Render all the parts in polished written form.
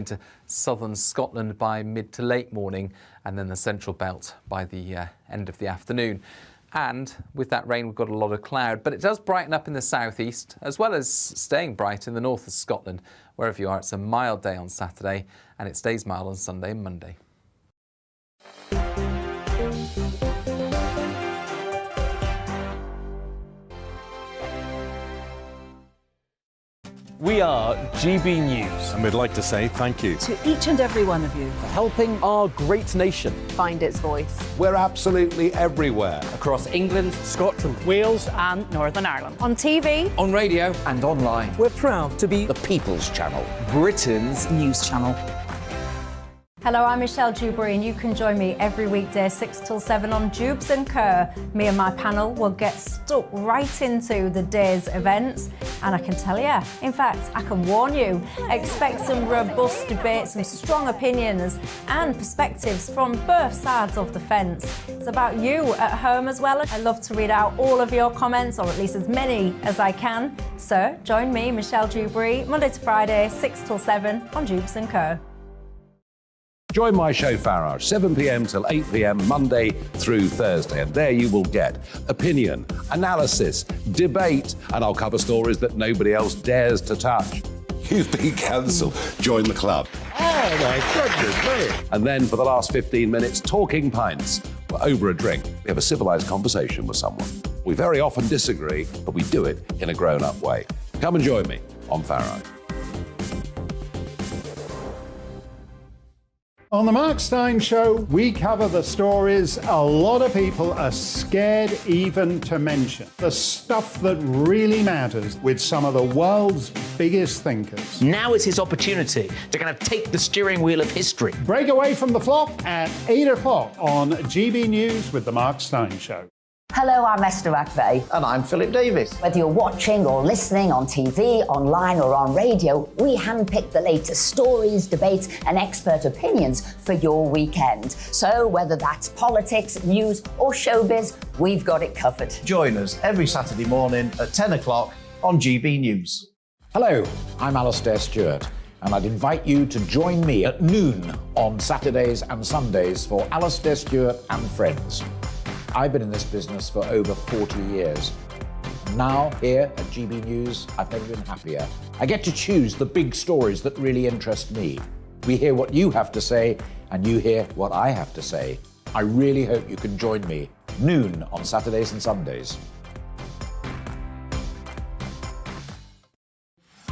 into southern Scotland by mid to late morning, and then the central belt by the end of the afternoon. And with that rain, we've got a lot of cloud, but it does brighten up in the southeast, as well as staying bright in the north of Scotland. Wherever you are, it's a mild day on Saturday, and it stays mild on Sunday and Monday. We are GB News. And we'd like to say thank you to each and every one of you for helping our great nation find its voice. We're absolutely everywhere. Across England, Scotland, Wales and Northern Ireland. On TV, on radio and online. We're proud to be the People's Channel, Britain's news channel. Hello, I'm Michelle Dewberry, and you can join me every weekday 6 till 7 on Jubes and Kerr. Me and my panel will get stuck right into the day's events, and I can tell you, in fact, I can warn you, expect some robust debates, some strong opinions and perspectives from both sides of the fence. It's about you at home as well. I love to read out all of your comments, or at least as many as I can. So join me, Michelle Dewberry, Monday to Friday, 6 till 7 on Jubes and Kerr. Join my show Farage, 7 p.m. till 8 p.m. Monday through Thursday, and there you will get opinion, analysis, debate, and I'll cover stories that nobody else dares to touch. You've been cancelled. Join the club. Oh my goodness me. And then for the last 15 minutes, talking pints. We're over a drink. We have a civilised conversation with someone. We very often disagree, but we do it in a grown-up way. Come and join me on Farage. On the Mark Steyn Show, we cover the stories a lot of people are scared even to mention. The stuff that really matters with some of the world's biggest thinkers. Now is his opportunity to kind of take the steering wheel of history. Break away from the flop at 8 o'clock on GB News with the Mark Steyn Show. Hello, I'm Esther McVeigh. And I'm Philip Davis. Whether you're watching or listening on TV, online or on radio, we handpick the latest stories, debates and expert opinions for your weekend. So whether that's politics, news or showbiz, we've got it covered. Join us every Saturday morning at 10 o'clock on GB News. Hello, I'm Alastair Stewart, and I'd invite you to join me at noon on Saturdays and Sundays for Alastair Stewart and Friends. I've been in this business for over 40 years. Now, here at GB News, I've never been happier. I get to choose the big stories that really interest me. We hear what you have to say, and you hear what I have to say. I really hope you can join me, noon on Saturdays and Sundays.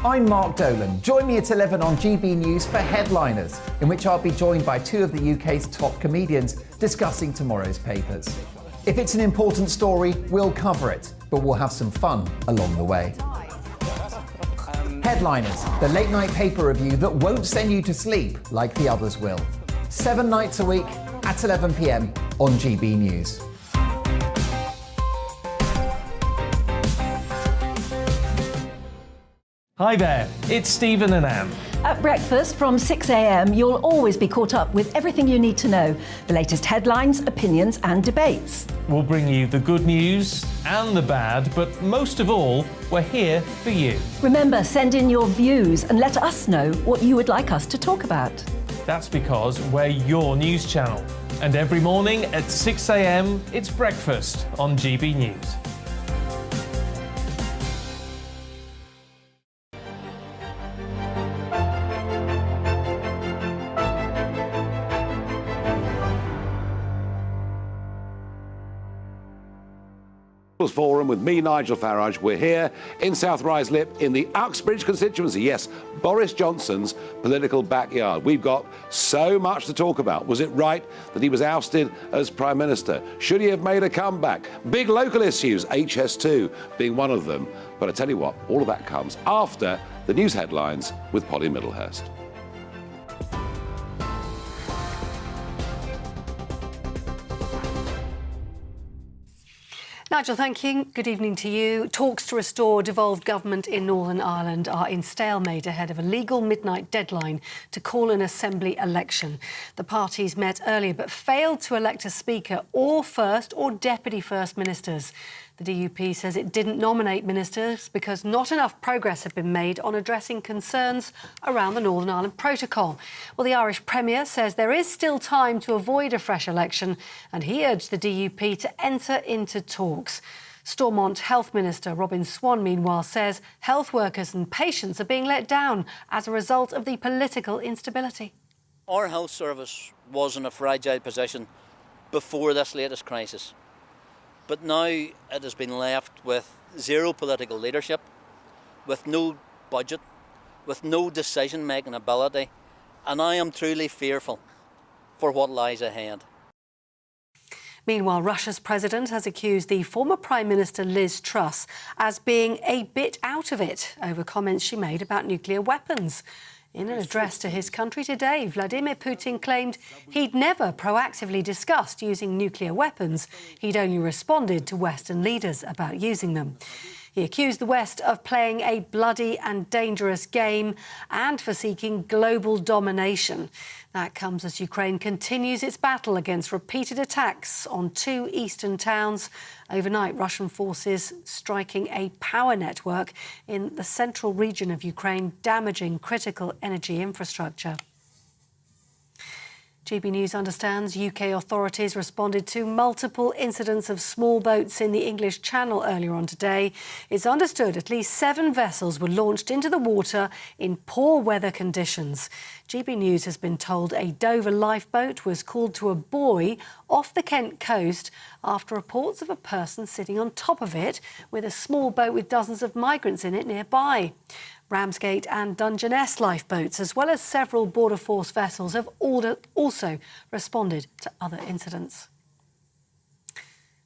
I'm Mark Dolan. Join me at 11 on GB News for Headliners, in which I'll be joined by two of the UK's top comedians discussing tomorrow's papers. If it's an important story, we'll cover it, but we'll have some fun along the way. Headliners, the late night paper review that won't send you to sleep like the others will. 7 nights a week at 11 p.m. on GB News. Hi there, it's Stephen and Anne. At breakfast from 6 a.m, you'll always be caught up with everything you need to know, the latest headlines, opinions and debates. We'll bring you the good news and the bad, but most of all, we're here for you. Remember, send in your views and let us know what you would like us to talk about. That's because we're your news channel. And every morning at 6 a.m, it's breakfast on GB News. Forum with me, Nigel Farage. We're here in South Ruislip in the Uxbridge constituency. Yes, Boris Johnson's political backyard. We've got so much to talk about. Was it right that he was ousted as Prime Minister? Should he have made a comeback? Big local issues, HS2 being one of them. But I tell you what, all of that comes after the news headlines with Polly Middlehurst. Nigel, thank you. Good evening to you. Talks to restore devolved government in Northern Ireland are in stalemate ahead of a legal midnight deadline to call an Assembly election. The parties met earlier but failed to elect a Speaker or First or Deputy First Ministers. The DUP says it didn't nominate ministers because not enough progress had been made on addressing concerns around the Northern Ireland Protocol. Well, the Irish Premier says there is still time to avoid a fresh election, and he urged the DUP to enter into talks. Stormont Health Minister Robin Swan, meanwhile, says health workers and patients are being let down as a result of the political instability. Our health service was in a fragile position before this latest crisis. But now it has been left with zero political leadership, with no budget, with no decision-making ability, and I am truly fearful for what lies ahead. Meanwhile, Russia's president has accused the former Prime Minister Liz Truss as being a bit out of it over comments she made about nuclear weapons. In an address to his country today, Vladimir Putin claimed he'd never proactively discussed using nuclear weapons. He'd only responded to Western leaders about using them. He accused the West of playing a bloody and dangerous game and for seeking global domination. That comes as Ukraine continues its battle against repeated attacks on two eastern towns. Overnight, Russian forces striking a power network in the central region of Ukraine, damaging critical energy infrastructure. GB News understands UK authorities responded to multiple incidents of small boats in the English Channel earlier on today. It's understood at least 7 vessels were launched into the water in poor weather conditions. GB News has been told a Dover lifeboat was called to a buoy off the Kent coast after reports of a person sitting on top of it with a small boat with dozens of migrants in it nearby. Ramsgate and Dungeness lifeboats, as well as several Border Force vessels, have also responded to other incidents.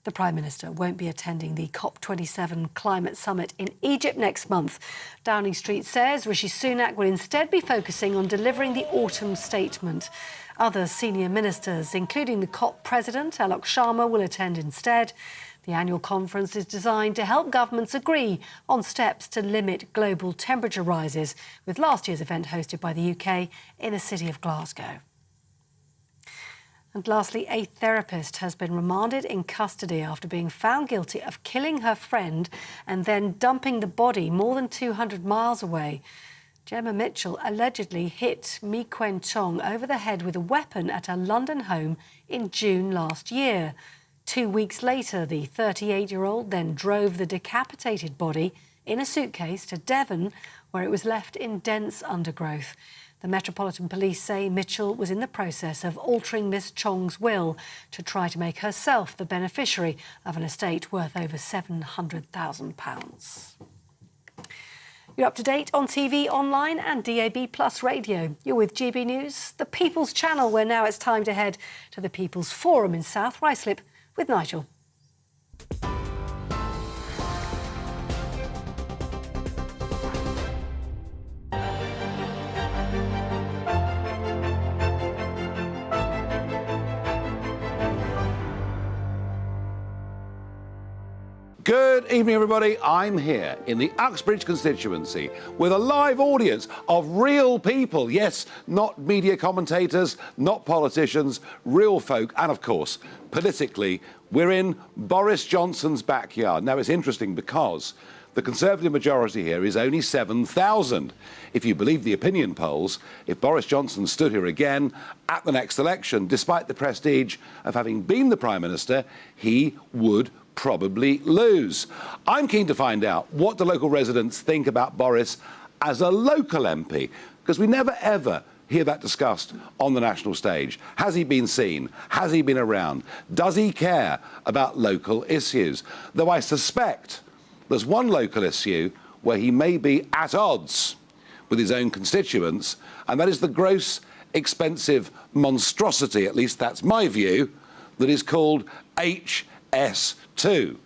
The Prime Minister won't be attending the COP27 climate summit in Egypt next month. Downing Street says Rishi Sunak will instead be focusing on delivering the autumn statement. Other senior ministers, including the COP president, Alok Sharma, will attend instead. The annual conference is designed to help governments agree on steps to limit global temperature rises, with last year's event hosted by the UK in the city of Glasgow. And lastly, a therapist has been remanded in custody after being found guilty of killing her friend and then dumping the body more than 200 miles away. Gemma Mitchell allegedly hit Mi Quen Chong over the head with a weapon at her London home in June last year. 2 weeks later, the 38-year-old then drove the decapitated body in a suitcase to Devon, where it was left in dense undergrowth. The Metropolitan Police say Mitchell was in the process of altering Miss Chong's will to try to make herself the beneficiary of an estate worth over £700,000. You're up to date on TV, online and DAB+ radio. You're with GB News, the People's Channel, where now it's time to head to the People's Forum in South Ruislip with Nigel. Good evening, everybody. I'm here in the Uxbridge constituency with a live audience of real people. Yes, not media commentators, not politicians, real folk. And of course, politically, we're in Boris Johnson's backyard. Now, it's interesting because the Conservative majority here is only 7,000. If you believe the opinion polls, if Boris Johnson stood here again at the next election, despite the prestige of having been the Prime Minister, he would probably lose. I'm keen to find out what the local residents think about Boris as a local MP, because we never ever hear that discussed on the national stage. Has he been seen? Has he been around? Does he care about local issues? Though I suspect there's one local issue where he may be at odds with his own constituents, and that is the gross, expensive monstrosity, at least that's my view, that is called HS2.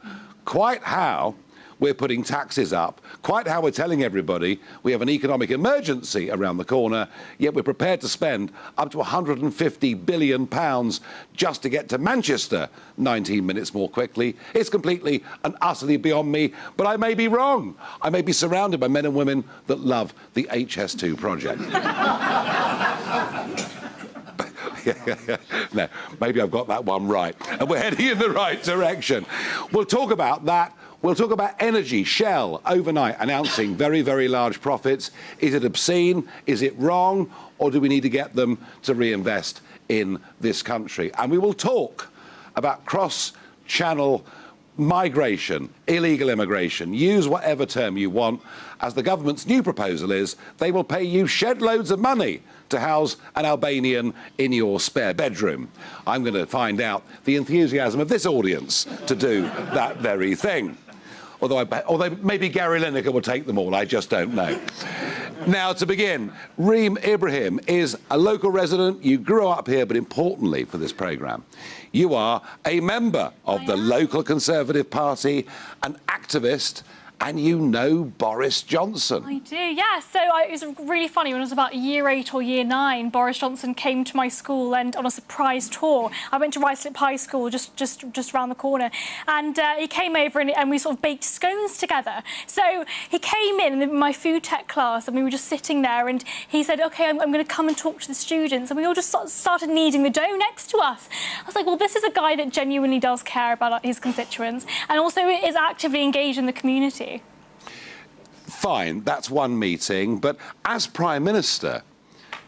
Quite how we're putting taxes up, quite how we're telling everybody we have an economic emergency around the corner, yet we're prepared to spend up to £150 billion just to get to Manchester 19 minutes more quickly. It's completely and utterly beyond me, but I may be wrong. I may be surrounded by men and women that love the HS2 project. No, maybe I've got that one right. And we're heading in the right direction. We'll talk about that. We'll talk about energy. Shell, overnight, announcing very, very large profits. Is it obscene? Is it wrong? Or do we need to get them to reinvest in this country? And we will talk about cross-channel migration, illegal immigration. Use whatever term you want, as the government's new proposal is they will pay you shed loads of money to house an Albanian in your spare bedroom. I'm going to find out the enthusiasm of this audience to do that very thing. Although maybe Gary Lineker will take them all, I just don't know. Now, to begin, Reem Ibrahim is a local resident. You grew up here, but importantly for this programme, you are a member of the local Conservative Party, an activist, and you know Boris Johnson. I do, yeah. So it was really funny. When I was about year 8 or year 9, Boris Johnson came to my school and on a surprise tour. I went to Ruislip High School, just around the corner, and he came over and we sort of baked scones together. So he came in my food tech class, and we were just sitting there, and he said, "OK, I'm going to come and talk to the students," and we all just sort of started kneading the dough next to us. I was like, well, this is a guy that genuinely does care about his constituents and also is actively engaged in the community. Fine, that's one meeting, but as Prime Minister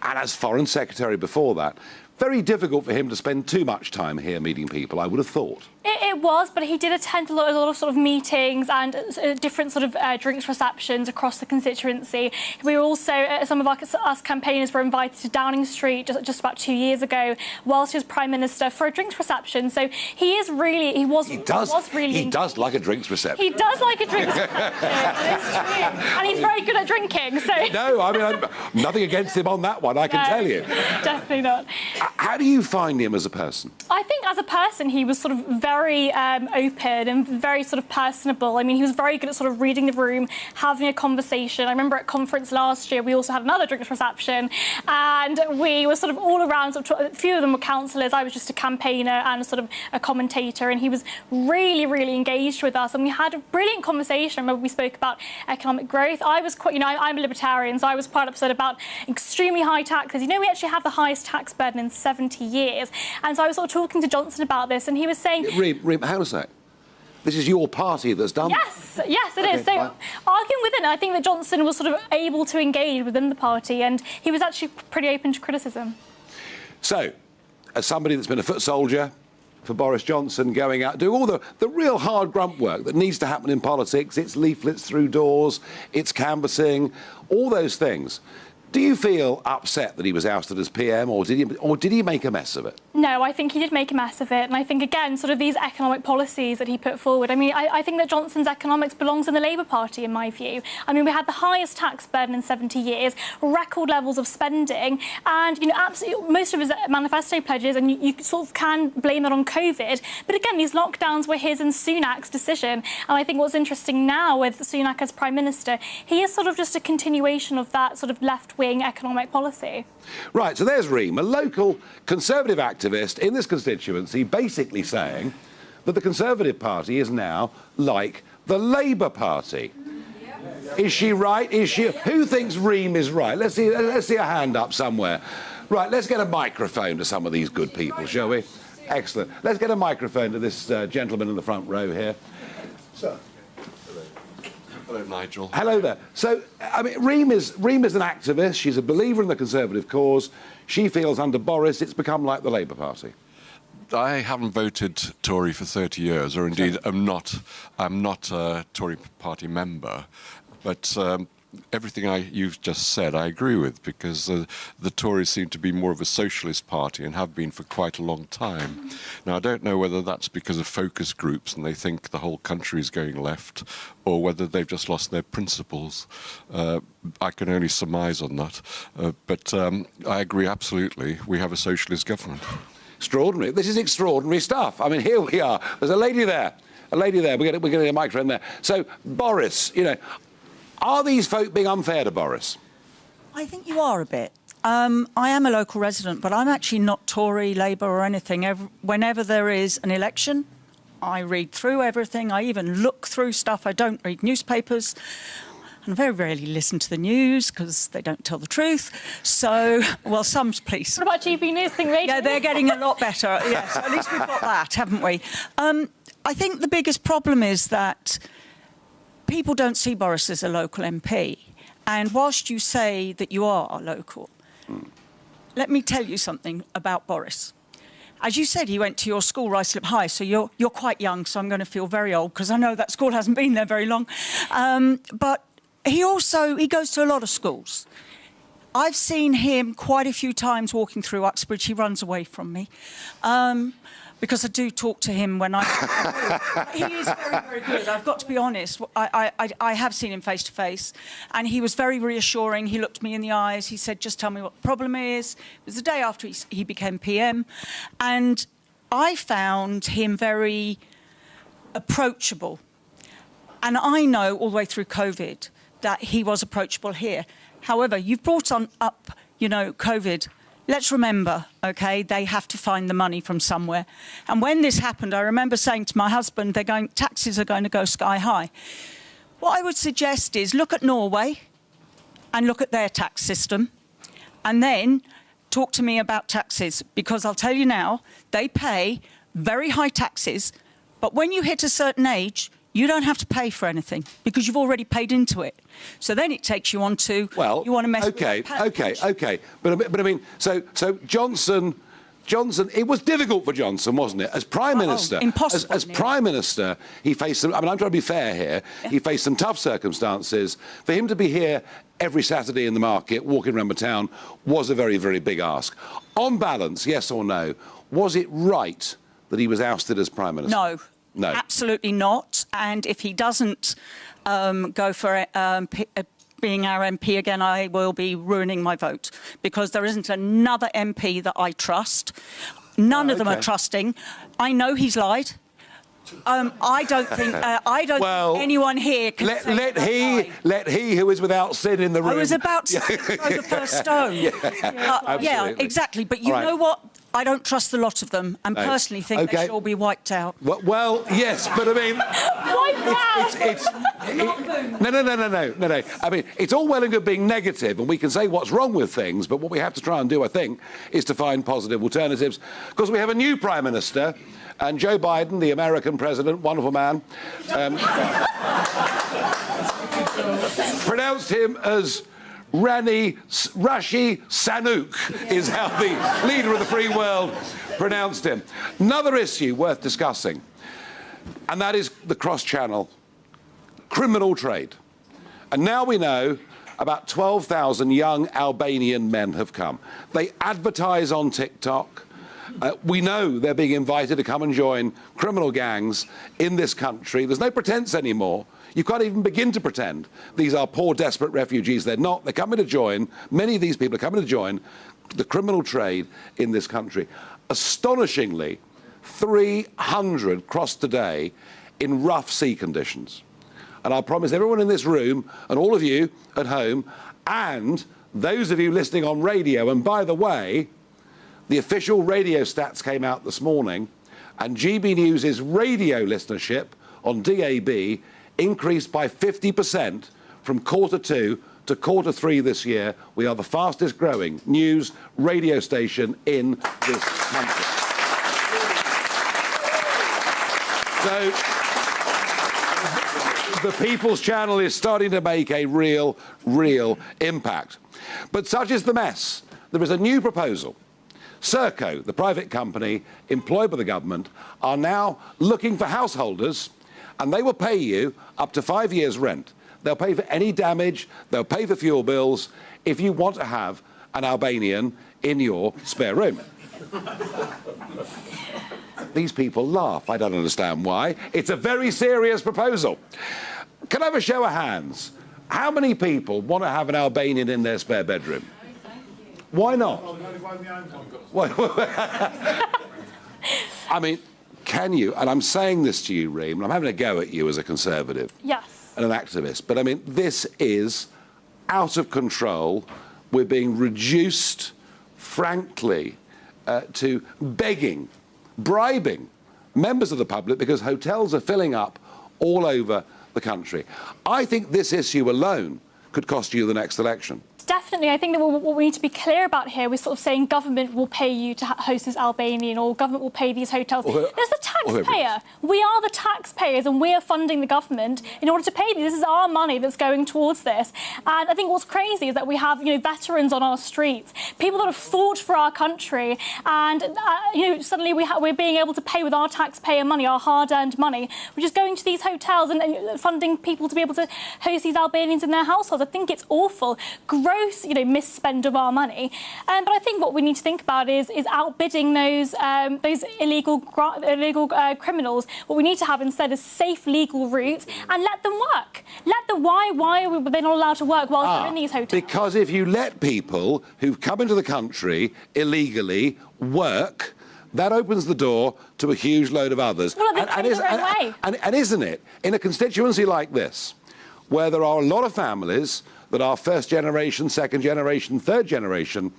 and as Foreign Secretary before that, very difficult for him to spend too much time here meeting people, I would have thought. It was, but he did attend a lot of sort of meetings and different sort of drinks receptions across the constituency. We were also, some of us campaigners were invited to Downing Street just about 2 years ago, whilst he was Prime Minister, for a drinks reception. So he is really, he does like a drinks reception. He does like a drinks reception. It's true. And he's very good at drinking, so... No, I mean, I'm nothing against him on that one, I can tell you. Definitely not. How do you find him as a person? I think as a person, he was sort of very open and very sort of personable. I mean, he was very good at sort of reading the room, having a conversation. I remember at conference last year, we also had another drinks reception, and we were sort of all around. A few of them were councillors. I was just a campaigner and sort of a commentator, and he was really, really engaged with us. And we had a brilliant conversation. I remember we spoke about economic growth. I was quite, I'm a libertarian, so I was quite upset about extremely high taxes. We actually have the highest tax burden in 70 years. And so I was sort of talking to Johnson about this, and he was saying... Reem, hang on a sec. This is your party that's done Yes, it is. So, arguing within it, I think that Johnson was sort of able to engage within the party, and he was actually pretty open to criticism. So, as somebody that's been a foot soldier for Boris Johnson, going out, doing all the real hard grunt work that needs to happen in politics, it's leaflets through doors, it's canvassing, all those things. Do you feel upset that he was ousted as PM, or did he make a mess of it? No, I think he did make a mess of it. And I think, again, sort of these economic policies that he put forward. I mean, I think that Johnson's economics belongs in the Labour Party, in my view. I mean, we had the highest tax burden in 70 years, record levels of spending, and, absolutely most of his manifesto pledges, and you sort of can blame that on COVID. But again, these lockdowns were his and Sunak's decision. And I think what's interesting now with Sunak as Prime Minister, he is sort of just a continuation of that sort of left-wing economic policy. Right, so there's Reem, a local Conservative activist in this constituency, basically saying that the Conservative Party is now like the Labour Party. Is she right? Who thinks Reem is right? Let's see a hand up somewhere. Right, let's get a microphone to some of these good people, shall we? Excellent. Let's get a microphone to this gentleman in the front row here. Sir. Hello, Nigel. Hello there. So, I mean, Reem is an activist. She's a believer in the Conservative cause. She feels under Boris it's become like the Labour Party. I haven't voted Tory for 30 years, or indeed I'm not a Tory party member, but everything you've just said I agree with, because the Tories seem to be more of a socialist party and have been for quite a long time. Now, I don't know whether that's because of focus groups and they think the whole country is going left, or whether they've just lost their principles. I can only surmise on that. But I agree absolutely. We have a socialist government. Extraordinary. This is extraordinary stuff. I mean, here we are. There's a lady there. We're getting a microphone there. So, Boris, are these folk being unfair to Boris? I think you are a bit. I am a local resident, but I'm actually not Tory, Labour or anything. Whenever there is an election, I read through everything. I even look through stuff. I don't read newspapers. and I very rarely listen to the news because they don't tell the truth. So, well, some police. What about GB News Thing Radio? Yeah, they're getting a lot better. Yes, at least we've got that, haven't we? I think the biggest problem is that people don't see Boris as a local MP. And whilst you say that you are local, let me tell you something about Boris. As you said, he went to your school, Ruislip High, so you're quite young, so I'm going to feel very old because I know that school hasn't been there very long. But he goes to a lot of schools. I've seen him quite a few times walking through Uxbridge. He runs away from me. Because I do talk to him when he is very, very good. I've got to be honest. I have seen him face to face, and he was very reassuring. He looked me in the eyes. He said, "Just tell me what the problem is." It was the day after he became PM, and I found him very approachable. And I know all the way through COVID that he was approachable here. However, you've brought up, COVID. Let's remember, OK, they have to find the money from somewhere. And when this happened, I remember saying to my husband, taxes are going to go sky high. What I would suggest is look at Norway and look at their tax system and then talk to me about taxes, because I'll tell you now, they pay very high taxes, but when you hit a certain age, you don't have to pay for anything because you've already paid into it. So then it takes you on to, you want to mess with Okay. But I mean, so Johnson, it was difficult for Johnson, wasn't it? As Prime Minister, impossible, as Prime Minister, he faced some, I'm trying to be fair here, he faced some tough circumstances. For him to be here every Saturday in the market, walking around the town, was a very, very big ask. On balance, yes or no, was it right that he was ousted as Prime Minister? No, absolutely not. And if he doesn't go for being our MP again, I will be ruining my vote, because there isn't another MP that I trust. None of them are trusting. I know he's lied. I don't think think anyone here can let he who is without sin in the room. I was about to throw the first stone. Yeah, exactly. But you know what? I don't trust the lot of them, and personally think they should all be wiped out. Well, yes, but I mean, no. I mean, it's all well and good being negative, and we can say what's wrong with things, but what we have to try and do, I think, is to find positive alternatives, because we have a new Prime Minister, and Joe Biden, the American president, wonderful man, pronounced him as Rashi Sanook is how the leader of the free world pronounced him. Another issue worth discussing, and that is the cross-channel criminal trade. And now we know about 12,000 young Albanian men have come. They advertise on TikTok. We know they're being invited to come and join criminal gangs in this country. There's no pretense anymore. You can't even begin to pretend these are poor, desperate refugees. They're not. They're coming to join. Many of these people are coming to join the criminal trade in this country. Astonishingly, 300 crossed today in rough sea conditions. And I promise everyone in this room, and all of you at home, and those of you listening on radio, and by the way, the official radio stats came out this morning, and GB News' radio listenership on DAB increased by 50% from Q2 to Q3 this year. We are the fastest growing news radio station in this country. So the People's Channel is starting to make a real impact. But such is the mess. There is a new proposal. Serco, the private company employed by the government, are now looking for householders, and they will pay you up to 5 years' rent. They'll pay for any damage, they'll pay for fuel bills if you want to have an Albanian in your spare room. These people laugh. I don't understand why. It's a very serious proposal. Can I have a show of hands? How many people want to have an Albanian in their spare bedroom? Why not? I mean, can you, and I'm saying this to you, Reem, and I'm having a go at you as a Conservative and an activist, but I mean, this is out of control. We're being reduced, frankly, to begging, bribing members of the public, because hotels are filling up all over the country. I think this issue alone could cost you the next election. Definitely. I think that what we need to be clear about here, we're sort of saying government will pay you to host this Albanian, or government will pay these hotels. There's the taxpayer. We are the taxpayers, and we are funding the government in order to pay these. This is our money that's going towards this. And I think what's crazy is that we have, veterans on our streets, people that have fought for our country, and suddenly we're being able to pay with our taxpayer money, our hard-earned money, which is going to these hotels and funding people to be able to host these Albanians in their households. I think it's awful. Gross, misspend of our money. But I think what we need to think about is outbidding those illegal criminals. What we need to have instead is safe legal routes and let them work. Why are they not allowed to work whilst they're in these hotels? Because if you let people who've come into the country illegally work, that opens the door to a huge load of others. Well, they pay their own way. And isn't it, in a constituency like this, where there are a lot of families that are first generation, second generation, third generation,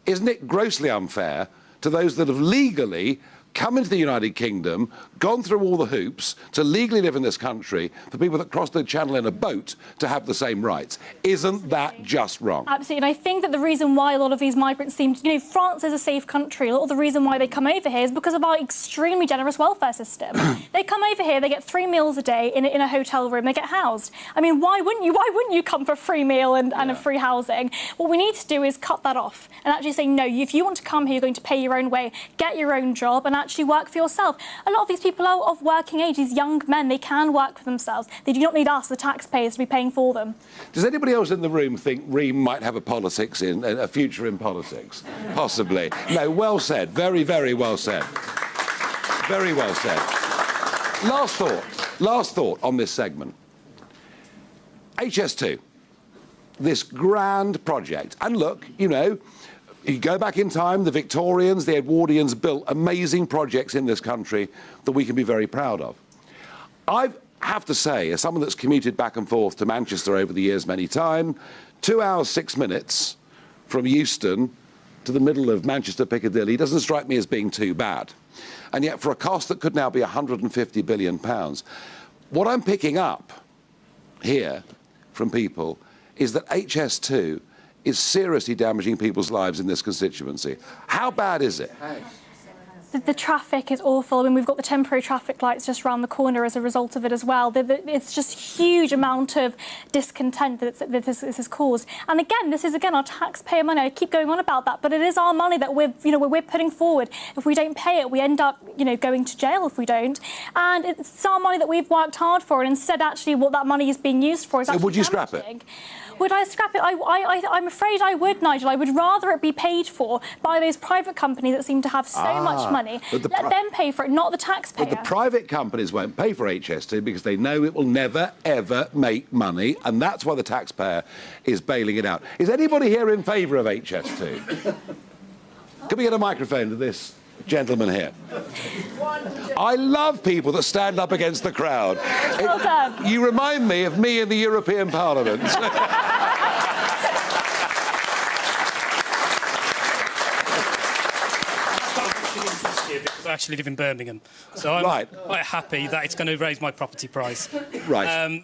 isn't it grossly unfair to those that have legally come into the United Kingdom, gone through all the hoops to legally live in this country, for people that cross the channel in a boat to have the same rights? Isn't that just wrong? Absolutely. And I think that the reason why a lot of these migrants seem to, France is a safe country. A lot of the reason why they come over here is because of our extremely generous welfare system. They come over here, they get 3 meals a day in a hotel room, they get housed. I mean, why wouldn't you come for a free meal and a free housing? What we need to do is cut that off and actually say, no, if you want to come here, you're going to pay your own way, get your own job, and actually work for yourself. A lot of these people are of working age, these young men, they can work for themselves. They do not need us, the taxpayers, to be paying for them. Does anybody else in the room think Reem might have a future in politics? Possibly. No, well said. Very, very well said. Very well said. Last thought on this segment. HS2, this grand project. And look, you go back in time, the Victorians, the Edwardians built amazing projects in this country that we can be very proud of. I have to say, as someone that's commuted back and forth to Manchester over the years many times, 2 hours, 6 minutes from Euston to the middle of Manchester Piccadilly doesn't strike me as being too bad. And yet for a cost that could now be £150 billion, what I'm picking up here from people is that HS2 is seriously damaging people's lives in this constituency. How bad is it? The traffic is awful. I mean, we've got the temporary traffic lights just around the corner as a result of it as well. It's just a huge amount of discontent that this has caused. And again, this is our taxpayer money. I keep going on about that, but it is our money that we're putting forward. If we don't pay it, we end up, going to jail if we don't. And it's our money that we've worked hard for, and instead, actually, what that money is being used for is actually would you scrap it? Would I scrap it? I'm afraid I would, Nigel. I would rather it be paid for by those private companies that seem to have so much money. Let them pay for it, not the taxpayer. But the private companies won't pay for HS2 because they know it will never, ever make money, and that's why the taxpayer is bailing it out. Is anybody here in favour of HS2? Can we get a microphone to this gentleman here? I love people that stand up against the crowd. Well done. You remind me of me in the European Parliament. I actually live in Birmingham, so I'm quite happy that it's going to raise my property price. Right.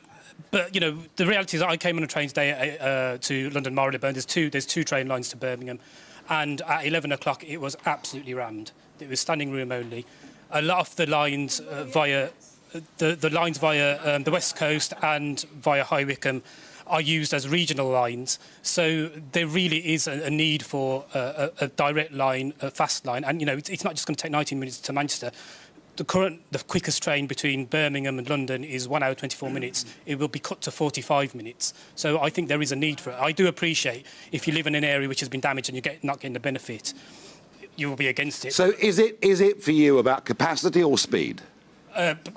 But the reality is that I came on a train today to London Marylebone. There's two train lines to Birmingham, and at 11 o'clock it was absolutely rammed. It was standing room only. A lot of the lines via the West Coast and via High Wycombe are used as regional lines. So there really is a need for a direct line, a fast line. And, it's not just going to take 19 minutes to Manchester. The quickest train between Birmingham and London is 1 hour, 24 minutes. It will be cut to 45 minutes. So I think there is a need for it. I do appreciate if you live in an area which has been damaged and you're not getting the benefit, you will be against it. So is it for you about capacity or speed?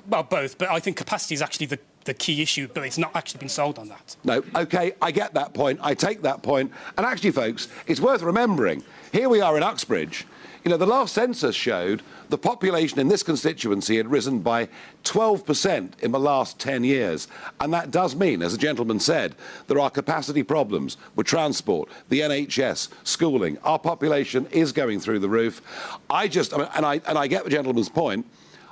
Well, both. But I think capacity is actually the key issue, but it's not actually been sold on that. No, OK, I get that point. I take that point. And actually, folks, it's worth remembering, here we are in Uxbridge. The last census showed the population in this constituency had risen by 12% in the last 10 years. And that does mean, as the gentleman said, there are capacity problems with transport, the NHS, schooling. Our population is going through the roof. I get the gentleman's point.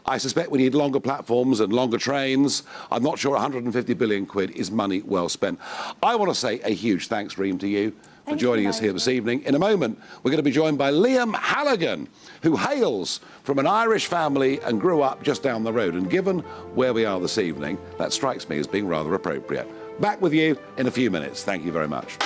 I suspect we need longer platforms and longer trains. I'm not sure 150 billion quid is money well spent. I want to say a huge thanks, Reem, to you for joining us here this evening. In a moment, we're going to be joined by Liam Halligan, who hails from an Irish family and grew up just down the road. And given where we are this evening, that strikes me as being rather appropriate. Back with you in a few minutes. Thank you very much.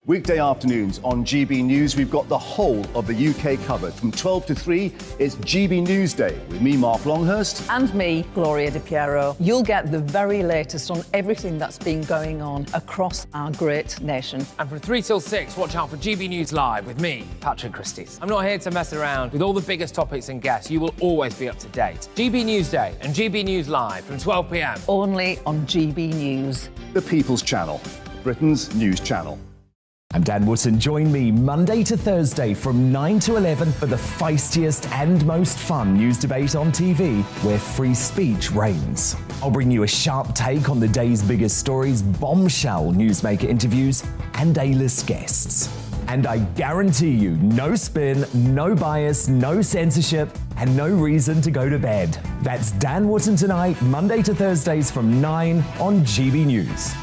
Weekday afternoons on GB News, we've got the whole of the UK covered. From 12 to 3, it's GB News Day with me, Mark Longhurst. And me, Gloria Di Piero. You'll get the very latest on everything that's been going on across our great nation. And from 3 till 6, watch out for GB News Live with me, Patrick Christys. I'm not here to mess around. With all the biggest topics and guests, you will always be up to date. GB News Day and GB News Live from 12 p.m. Only on GB News. The People's Channel, Britain's news channel. I'm Dan Wootton. Join me Monday to Thursday from 9 to 11 for the feistiest and most fun news debate on TV, where free speech reigns. I'll bring you a sharp take on the day's biggest stories, bombshell newsmaker interviews, and A-list guests. And I guarantee you, no spin, no bias, no censorship, and no reason to go to bed. That's Dan Wootton tonight, Monday to Thursdays from 9 on GB News.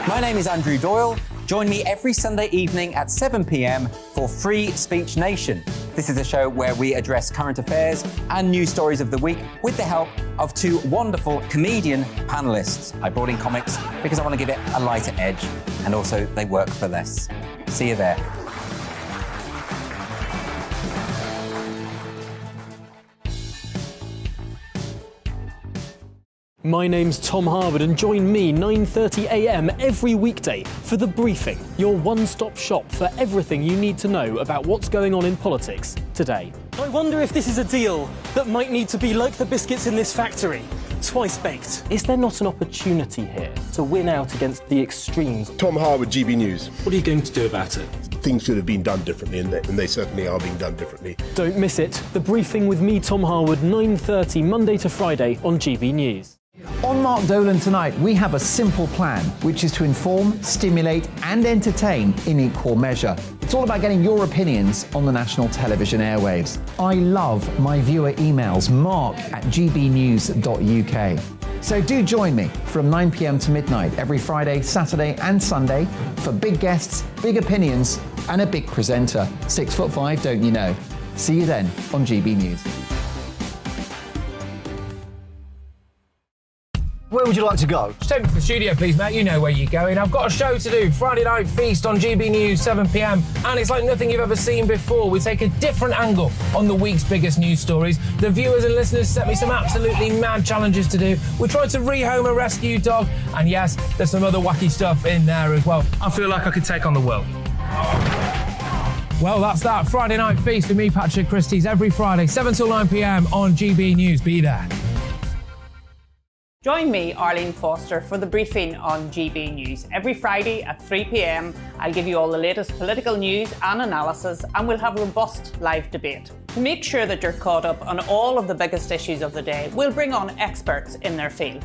My name is Andrew Doyle. Join me every Sunday evening at 7 p.m. for Free Speech Nation. This is a show where we address current affairs and news stories of the week with the help of two wonderful comedian panellists. I brought in comics because I want to give it a lighter edge, and also they work for less. See you there. My name's Tom Harwood, and join me 9:30 a.m. every weekday for The Briefing, your one-stop shop for everything you need to know about what's going on in politics today. I wonder if this is a deal that might need to be like the biscuits in this factory, twice baked. Is there not an opportunity here to win out against the extremes? Tom Harwood, GB News. What are you going to do about it? Things should have been done differently, and they certainly are being done differently. Don't miss it. The Briefing with me, Tom Harwood, 9:30 Monday to Friday on GB News. On Mark Dolan tonight, we have a simple plan, which is to inform, stimulate and entertain in equal measure. It's all about getting your opinions on the national television airwaves. I love my viewer emails, mark@gbnews.uk. So do join me from 9 p.m. to midnight every Friday, Saturday and Sunday for big guests, big opinions and a big presenter. 6'5", don't you know? See you then on GB News. Where would you like to go? Just take me to the studio, please, mate. You know where you're going. I've got a show to do. Friday Night Feast on GB News, 7 p.m. And it's like nothing you've ever seen before. We take a different angle on the week's biggest news stories. The viewers and listeners set me some absolutely mad challenges to do. We tried to rehome a rescue dog. And yes, there's some other wacky stuff in there as well. I feel like I could take on the world. Well, that's that. Friday Night Feast with me, Patrick Christys, every Friday, 7 till 9 p.m. on GB News. Be there. Join me, Arlene Foster, for The Briefing on GB News. Every Friday at 3 p.m, I'll give you all the latest political news and analysis, and we'll have robust live debate. To make sure that you're caught up on all of the biggest issues of the day, we'll bring on experts in their field.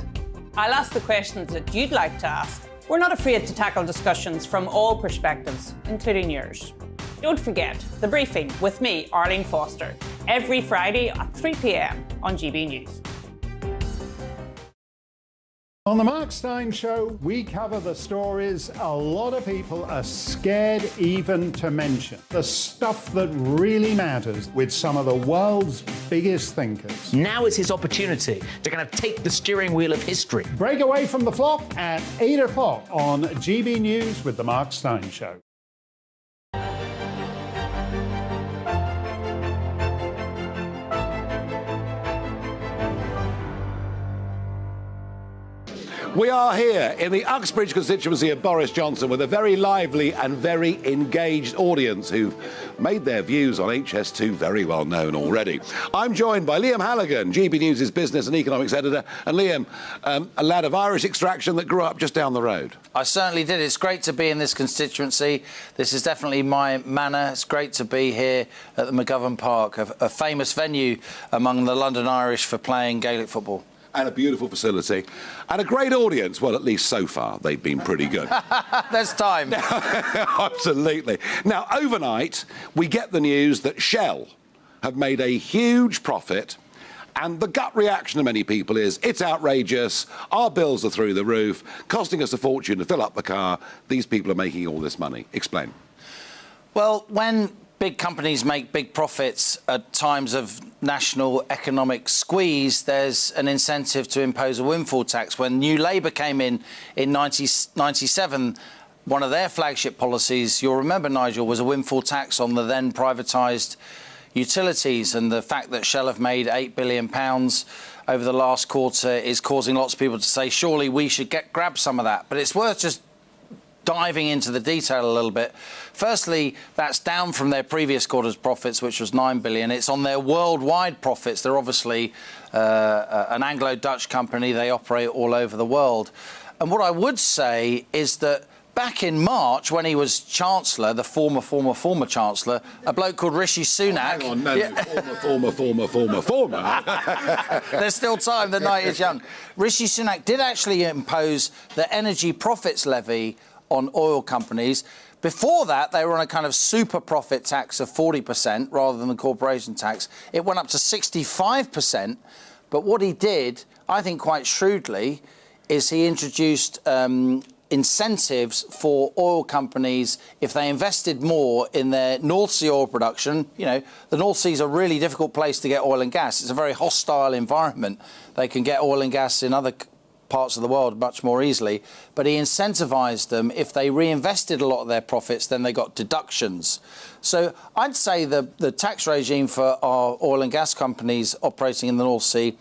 I'll ask the questions that you'd like to ask. We're not afraid to tackle discussions from all perspectives, including yours. Don't forget, The Briefing with me, Arlene Foster, every Friday at 3 p.m. on GB News. On the Mark Steyn Show, we cover the stories a lot of people are scared even to mention. The stuff that really matters with some of the world's biggest thinkers. Now is his opportunity to kind of take the steering wheel of history. Break away from the flock at 8 o'clock on GB News with the Mark Steyn Show. We are here in the Uxbridge constituency of Boris Johnson with a very lively and very engaged audience who've made their views on HS2 very well known already. I'm joined by Liam Halligan, GB News' business and economics editor. And Liam, a lad of Irish extraction that grew up just down the road. I certainly did. It's great to be in this constituency. This is definitely my manor. It's great to be here at the McGovern Park, a famous venue among the London Irish for playing Gaelic football. And a beautiful facility. And a great audience. Well, at least so far, they've been pretty good. There's time. Absolutely. Now, overnight, we get the news that Shell have made a huge profit. And the gut reaction of many people is, it's outrageous, our bills are through the roof, costing us a fortune to fill up the car. These people are making all this money. Explain. Well, when big companies make big profits at times of national economic squeeze, there's an incentive to impose a windfall tax. When New Labour came in 1997, one of their flagship policies, you'll remember, Nigel, was a windfall tax on the then privatised utilities, and the fact that Shell have made £8 billion over the last quarter is causing lots of people to say, surely we should grab some of that. But it's worth just diving into the detail a little bit. Firstly, that's down from their previous quarter's profits, which was £9 billion. It's on their worldwide profits. They're obviously an Anglo-Dutch company. They operate all over the world. And what I would say is that back in March, when he was Chancellor, the former Chancellor, a bloke called Rishi Sunak... Oh, hang on, former. There's still time, the night is young. Rishi Sunak did actually impose the energy profits levy on oil companies. Before that, they were on a kind of super profit tax of 40% rather than the corporation tax. It went up to 65%. But what he did, I think quite shrewdly, is he introduced incentives for oil companies if they invested more in their North Sea oil production. You know, the North Sea is a really difficult place to get oil and gas. It's a very hostile environment. They can get oil and gas in other parts of the world much more easily, but he incentivized them. If they reinvested a lot of their profits, then they got deductions. So I'd say the tax regime for our oil and gas companies operating in the North Sea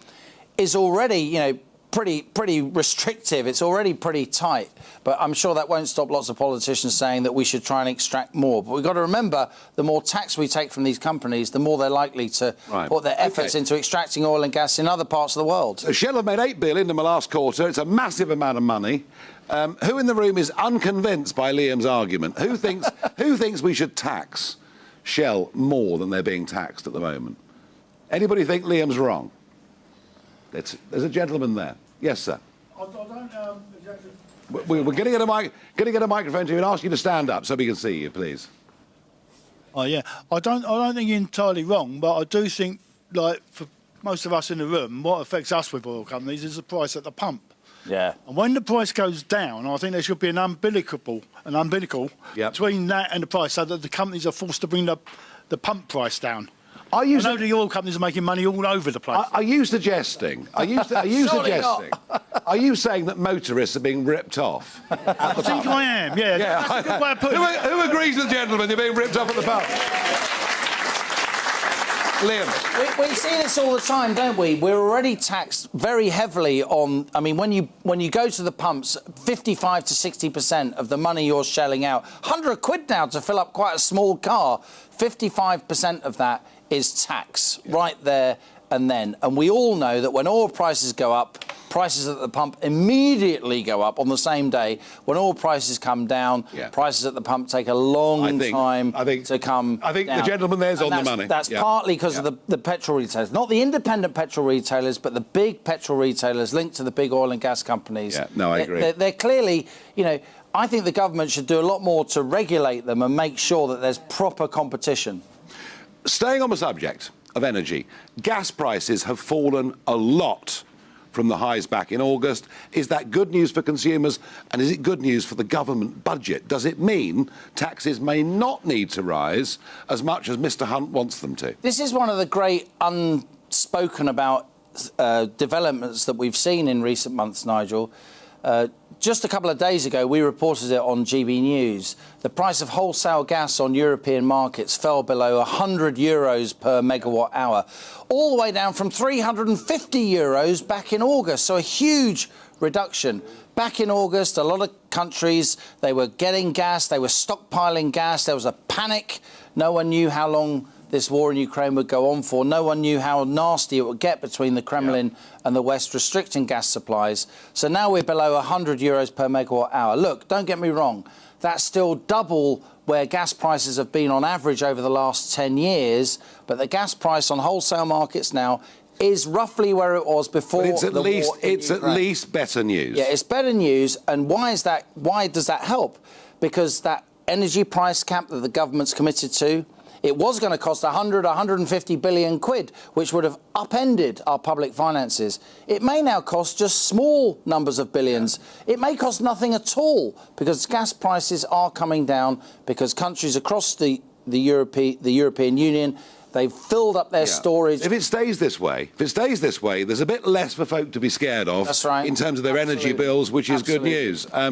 is already, you know, pretty restrictive. It's already pretty tight, but I'm sure that won't stop lots of politicians saying that we should try and extract more. But we've got to remember, the more tax we take from these companies, the more they're likely to put their efforts into extracting oil and gas in other parts of the world. So Shell have made £8 billion in the last quarter. It's a massive amount of money. Who in the room is unconvinced by Liam's argument? Who thinks we should tax Shell more than they're being taxed at the moment? Anybody think Liam's wrong? There's a gentleman there. Yes, sir. I don't exactly. We're going to get a microphone to you and ask you to stand up so we can see you, please. Oh yeah, I don't think you're entirely wrong, but I do think, like, for most of us in the room, what affects us with oil companies is the price at the pump. Yeah. And when the price goes down, I think there should be an umbilical between that and the price, so that the companies are forced to bring the pump price down. I know the oil companies are making money all over the place. Are you suggesting? Are you saying that motorists are being ripped off? I think I am. Yeah. That's a good way of putting it. Who agrees with the gentleman? They're being ripped off at the pub. Liam. We see this all the time, don't we? We're already taxed very heavily on... I mean, when you go to the pumps, 55 to 60% of the money you're shelling out, 100 quid now to fill up quite a small car, 55% of that is tax right there and then. And we all know that when oil prices go up, prices at the pump immediately go up on the same day. When oil prices come down, prices at the pump take a long time to come down. I think the gentleman there's on the money. That's partly because of the petrol retailers. Not the independent petrol retailers, but the big petrol retailers linked to the big oil and gas companies. Yeah, no, I agree. They're clearly, you know, I think the government should do a lot more to regulate them and make sure that there's proper competition. Staying on the subject of energy, gas prices have fallen a lot from the highs back in August. Is that good news for consumers, and is it good news for the government budget? Does it mean taxes may not need to rise as much as Mr Hunt wants them to? This is one of the great unspoken about developments that we've seen in recent months, Nigel. Just a couple of days ago, we reported it on GB News. The price of wholesale gas on European markets fell below 100 euros per megawatt hour, all the way down from 350 euros back in August. So a huge reduction. back in August, a lot of countries, they were getting gas, they were stockpiling gas, there was a panic. No one knew how long this war in Ukraine would go on for. No one knew how nasty it would get between the Kremlin and the West restricting gas supplies. So now we're below €100 per megawatt hour. Look, don't get me wrong, that's still double where gas prices have been on average over the last 10 years, but the gas price on wholesale markets now is roughly where it was before but it's at the least, war in It's Ukraine. at least better news. Yeah, it's better news. And why is that? Why does that help? Because that energy price cap that the government's committed to, it was going to cost 150 billion quid, which would have upended our public finances. It may now cost just small numbers of billions. It may cost nothing at all because gas prices are coming down because countries across the European Union, they've filled up their storage. If it stays this way, there's a bit less for folk to be scared of. That's right. In terms of their energy bills, which is good news. I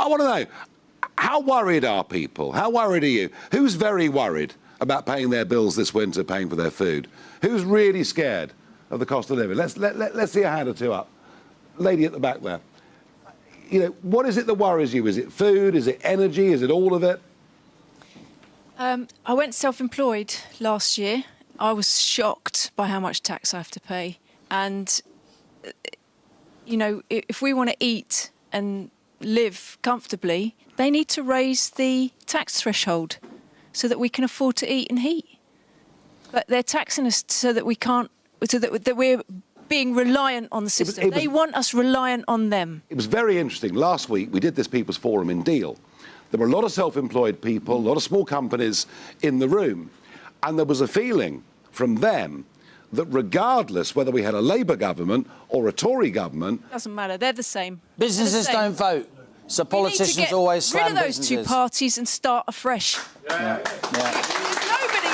want to know, how worried are people? How worried are you? Who's very worried about paying their bills this winter, paying for their food? Who's really scared of the cost of living? Let's see a hand or two up. Lady at the back there. You know, what is it that worries you? Is it food? Is it energy? Is it all of it? I went self-employed last year. I was shocked by how much tax I have to pay. And, you know, if we want to eat and live comfortably, they need to raise the tax threshold so that we can afford to eat and heat. But they're taxing us so that we can't, so that we're being reliant on the system. They want us reliant on them. It was very interesting. Last week, we did this People's Forum in Deal. There were a lot of self-employed people, a lot of small companies in the room. And there was a feeling from them that regardless whether we had a Labour government or a Tory government... Doesn't matter, they're the same. Businesses don't vote. So politicians always slam rid of those businesses. two parties and start afresh. Yeah. Nobody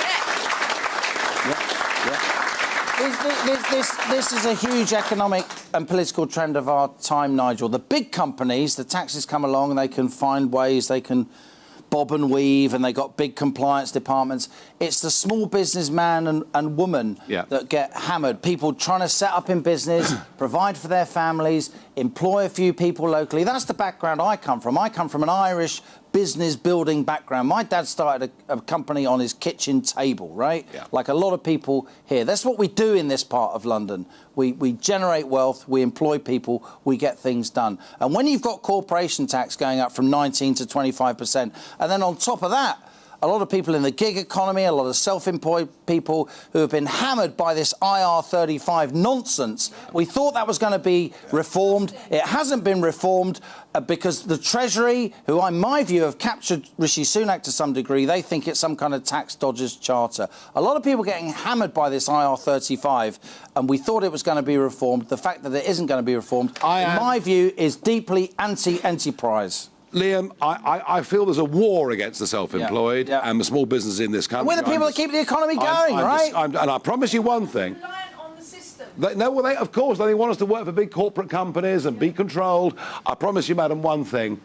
This is a huge economic and political trend of our time, Nigel. The big companies, the taxes come along and they can find ways, they can bob and weave, and they got big compliance departments. It's the small businessman and woman that get hammered. People trying to set up in business, provide for their families, employ a few people locally. That's the background I come from. I come from an Irish business building background. My dad started a company on his kitchen table, right? Yeah. Like a lot of people here. That's what we do in this part of London. We generate wealth, we employ people, we get things done. And when you've got corporation tax going up from 19 to 25%, and then on top of that, a lot of people in the gig economy, a lot of self-employed people who have been hammered by this IR35 nonsense. We thought that was going to be reformed. It hasn't been reformed because the Treasury, who in my view have captured Rishi Sunak to some degree, they think it's some kind of tax dodgers charter. A lot of people getting hammered by this IR35, and we thought it was going to be reformed. The fact that it isn't going to be reformed, in my view, is deeply anti-enterprise. Liam, I feel there's a war against the self-employed and the small businesses in this country. We're the people that keep the economy going, right? And I promise you one thing. Of course, they want us to work for big corporate companies and be controlled. I promise you, madam, one thing.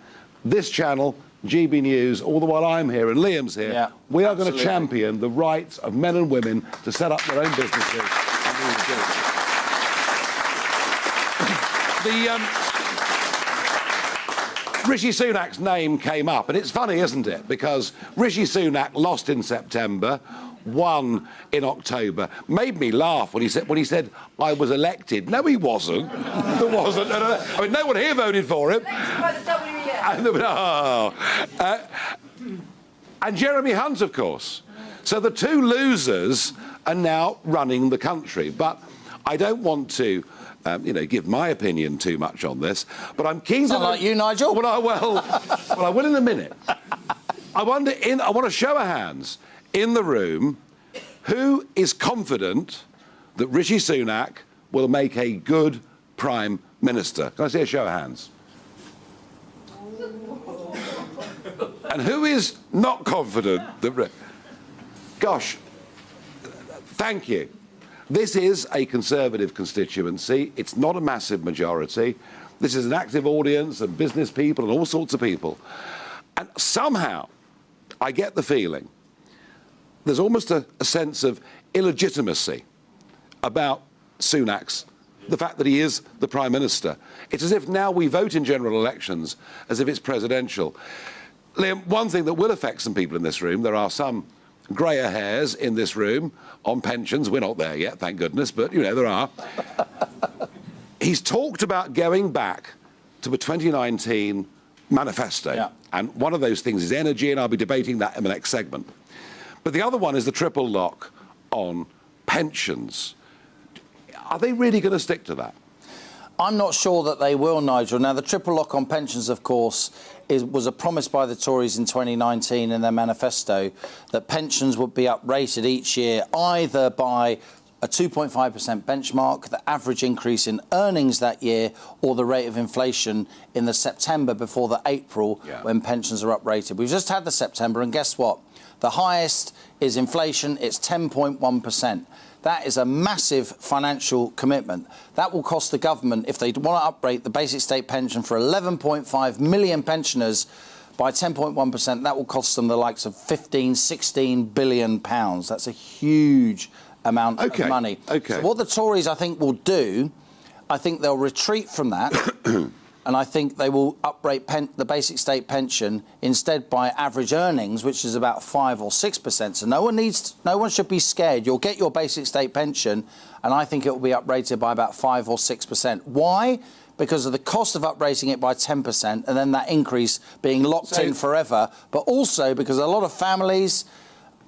This channel, GB News, all the while I'm here and Liam's here, we are going to champion the rights of men and women to set up their own businesses. And we will do it. Rishi Sunak's name came up, and it's funny, isn't it? Because Rishi Sunak lost in September, won in October. Made me laugh when he said I was elected. No, he wasn't. There wasn't. No. I mean, no one here voted for him. By the WEF. And Jeremy Hunt, of course. So the two losers are now running the country. But I don't want to give my opinion too much on this, but I'm keen to... like you, Nigel? Well, I will in a minute. I want a show of hands in the room who is confident that Rishi Sunak will make a good Prime Minister. Can I see a show of hands? And who is not confident that... Gosh, thank you. This is a Conservative constituency. It's not a massive majority. This is an active audience and business people and all sorts of people. And somehow, I get the feeling there's almost a sense of illegitimacy about Sunak's the fact that he is the Prime Minister. It's as if now we vote in general elections as if it's presidential. Liam, one thing that will affect some people in this room, there are some greyer hairs in this room on pensions. We're not there yet, thank goodness, but, you know, there are. He's talked about going back to the 2019 manifesto. Yeah. And one of those things is energy, and I'll be debating that in the next segment. But the other one is the triple lock on pensions. Are they really going to stick to that? I'm not sure that they will, Nigel. Now, the triple lock on pensions, of course, was a promise by the Tories in 2019 in their manifesto that pensions would be uprated each year either by a 2.5% benchmark, the average increase in earnings that year, or the rate of inflation in the September before the April when pensions are uprated. We've just had the September, and guess what? The highest is inflation. It's 10.1%. That is a massive financial commitment. That will cost the government, if they want to uprate the basic state pension for 11.5 million pensioners by 10.1%, that will cost them the likes of 15, 16 billion pounds. That's a huge amount of money. So what the Tories, I think, will do, I think they'll retreat from that. And I think they will uprate the basic state pension instead by average earnings, which is about 5 or 6%. So no one should be scared. You'll get your basic state pension, and I think it will be uprated by about 5 or 6%. Why? Because of the cost of uprating it by 10%, and then that increase being locked in forever. But also because a lot of families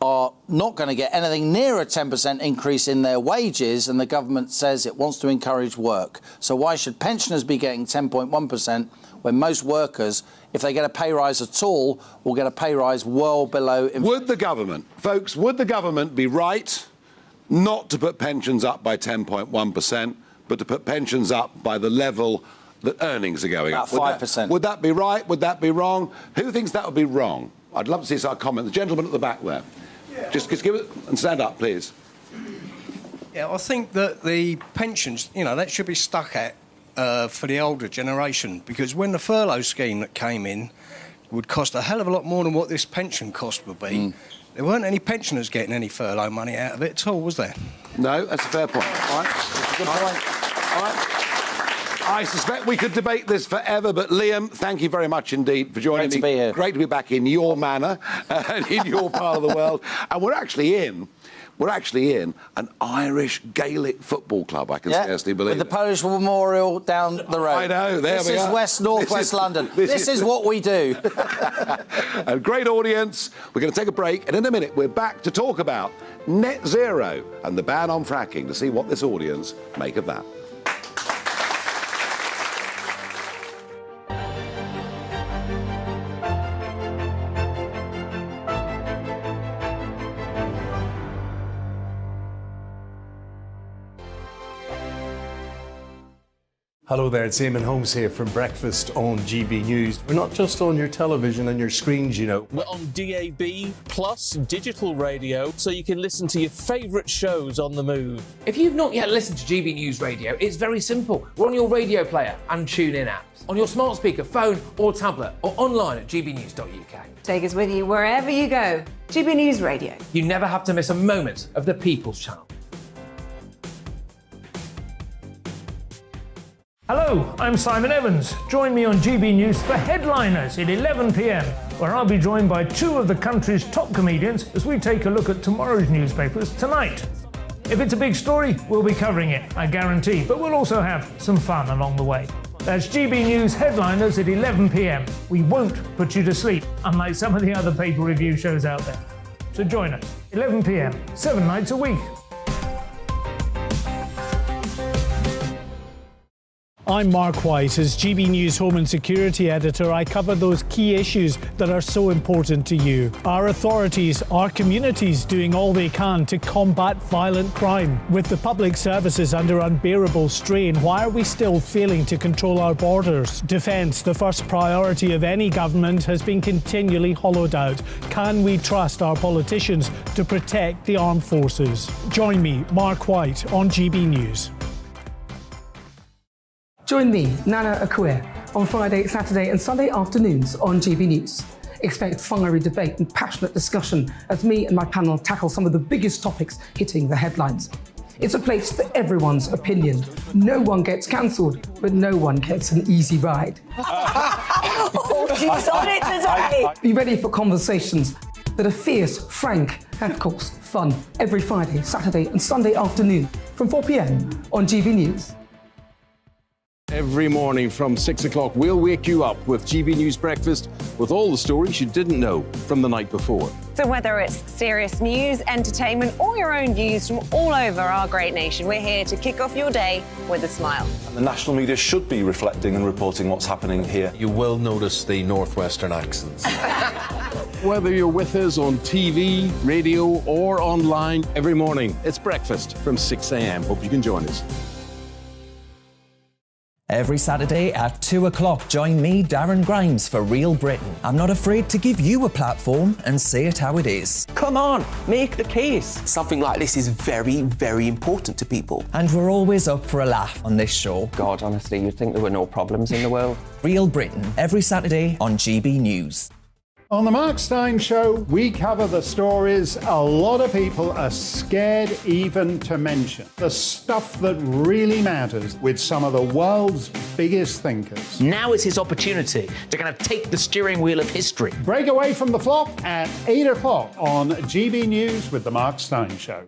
are not going to get anything near a 10% increase in their wages, and the government says it wants to encourage work. So why should pensioners be getting 10.1% when most workers, if they get a pay rise at all, will get a pay rise well below inflation? Would the government be right not to put pensions up by 10.1%, but to put pensions up by the level that earnings are going up? About 5%. Would that be right? Would that be wrong? Who thinks that would be wrong? I'd love to see some comment. The gentleman at the back there. Just give it and stand up, please. Yeah, I think that the pensions, you know, that should be stuck at for the older generation, because when the furlough scheme that came in would cost a hell of a lot more than what this pension cost would be, there weren't any pensioners getting any furlough money out of it at all, was there? No, that's a fair point. All right. That's a good point. All right. I suspect we could debate this forever, but Liam, thank you very much indeed for joining me. Great to be here. Great to be back in your manor and in your part of the world. And we're actually in an Irish Gaelic football club. I can scarcely believe it. With the Polish Memorial down the road. I know. This is northwest London. This is what we do. A great audience. We're going to take a break, and in a minute we're back to talk about net zero and the ban on fracking, to see what this audience make of that. Hello there, it's Eamon Holmes here from Breakfast on GB News. We're not just on your television and your screens, you know. We're on DAB plus digital radio, so you can listen to your favourite shows on the move. If you've not yet listened to GB News Radio, it's very simple. We're on your radio player and TuneIn apps, on your smart speaker, phone or tablet, or online at gbnews.uk. Take us with you wherever you go. GB News Radio. You never have to miss a moment of the People's Channel. Hello, I'm Simon Evans. Join me on GB News for Headliners at 11 p.m, where I'll be joined by two of the country's top comedians as we take a look at tomorrow's newspapers tonight. If it's a big story, we'll be covering it, I guarantee, but we'll also have some fun along the way. That's GB News Headliners at 11 p.m. We won't put you to sleep, unlike some of the other paper review shows out there. So join us, 11 p.m, 7 nights a week. I'm Mark White. As GB News Home and Security Editor, I cover those key issues that are so important to you. Our authorities, our communities doing all they can to combat violent crime. With the public services under unbearable strain, why are we still failing to control our borders? Defence, the first priority of any government, has been continually hollowed out. Can we trust our politicians to protect the armed forces? Join me, Mark White, on GB News. Join me, Nana Akua, on Friday, Saturday and Sunday afternoons on GB News. Expect fiery debate and passionate discussion as me and my panel tackle some of the biggest topics hitting the headlines. It's a place for everyone's opinion. No one gets cancelled, but no one gets an easy ride. Oh, she's on it today. Be ready for conversations that are fierce, frank, and of course, fun. Every Friday, Saturday, and Sunday afternoon from 4 p.m. on GB News. Every morning from 6 o'clock, we'll wake you up with GB News Breakfast with all the stories you didn't know from the night before. So whether it's serious news, entertainment, or your own views from all over our great nation, we're here to kick off your day with a smile. The national media should be reflecting and reporting what's happening here. You will notice the northwestern accents. Whether you're with us on TV, radio, or online, every morning, it's breakfast from 6 a.m. Hope you can join us. Every Saturday at 2 o'clock, join me, Darren Grimes, for Real Britain. I'm not afraid to give you a platform and say it how it is. Come on, make the case. Something like this is very, very important to people. And we're always up for a laugh on this show. God, honestly, you'd think there were no problems in the world. Real Britain, every Saturday on GB News. On the Mark Steyn Show, we cover the stories a lot of people are scared even to mention. The stuff that really matters with some of the world's biggest thinkers. Now is his opportunity to kind of take the steering wheel of history. Break away from the flock at 8 o'clock on GB News with the Mark Steyn Show.